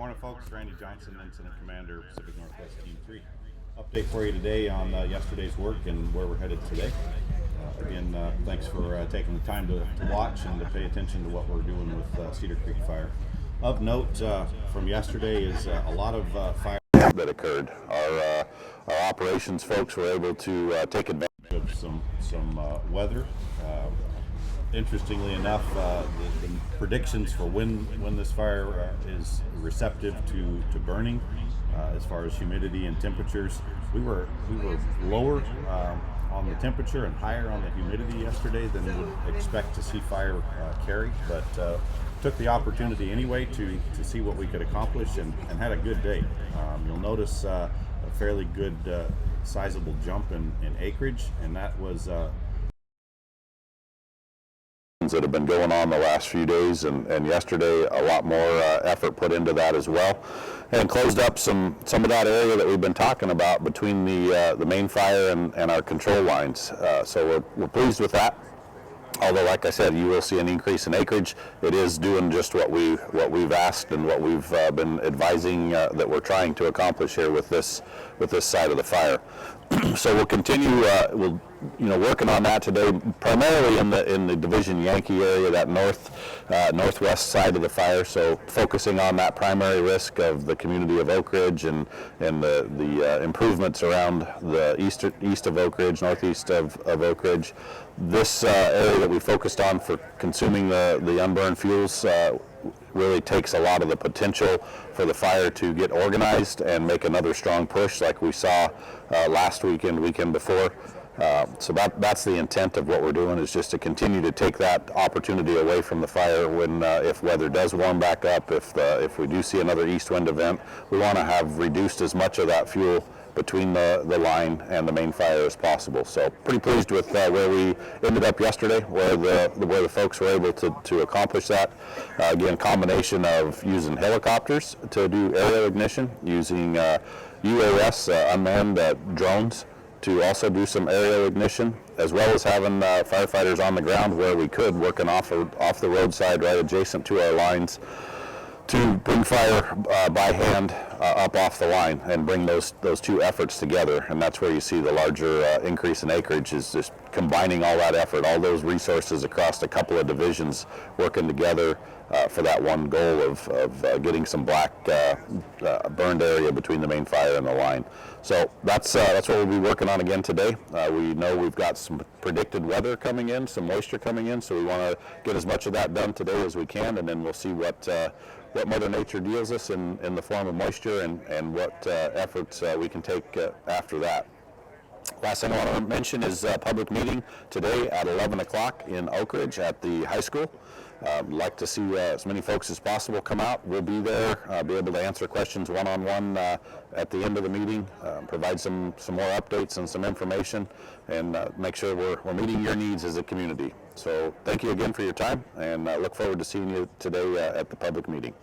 Morning, folks. Randy Johnson, Incident Commander, Pacific Northwest Team 3. Update for you today on yesterday's work and where we're headed today. Again, thanks for taking the time to watch and to pay attention to what we're doing with Cedar Creek Fire. Of note from yesterday is a lot of fire that occurred. Our operations folks were able to take advantage of some weather. Interestingly enough, the predictions for when this fire is receptive to burning, as far as humidity and temperatures, we were lower on the temperature and higher on the humidity yesterday than we would expect to see fire carry, but took the opportunity anyway to see what we could accomplish and had a good day. You'll notice a fairly good sizable jump in acreage, and that was that have been going on the last few days, and yesterday a lot more effort put into that as well, and closed up some of that area that we've been talking about between the main fire and our control lines. So we're pleased with that. Although, like I said, you will see an increase in acreage. It is doing just what we've asked and what we've been advising that we're trying to accomplish here with this side of the fire. So we'll continue. Working on that today, primarily in the Division Yankee area, that northwest side of the fire. So focusing on that primary risk of the community of Oak Ridge and the improvements around the east of Oak Ridge, northeast of Oak Ridge. This area that we focused on for consuming the unburned fuels really takes a lot of the potential for the fire to get organized and make another strong push like we saw last weekend before. So that's the intent of what we're doing, is just to continue to take that opportunity away from the fire when if weather does warm back up, if we do see another east wind event, we want to have reduced as much of that fuel between the line and the main fire as possible. So pretty pleased with where we ended up yesterday, where the folks were able to accomplish that. Again, combination of using helicopters to do aerial ignition, using UAS unmanned drones to also do some aerial ignition, as well as having firefighters on the ground where we could, working off the roadside right adjacent to our lines, to bring fire by hand up off the line and bring those two efforts together. And that's where you see the larger increase in acreage, is just combining all that effort, all those resources across a couple of divisions working together for that one goal of getting some black burned area between the main fire and the line. So that's what we'll be working on again today. We know we've got some predicted weather coming in, some moisture coming in, so we want to get as much of that done today as we can, and then we'll see what Mother Nature deals us in the form of moisture and what efforts we can take after that. Last thing I want to mention is a public meeting today at 11 o'clock in Oak Ridge at the high school. Like to see as many folks as possible come out. We'll be there, be able to answer questions one-on-one at the end of the meeting, provide some more updates and some information, and make sure we're meeting your needs as a community. So thank you again for your time, and look forward to seeing you today at the public meeting.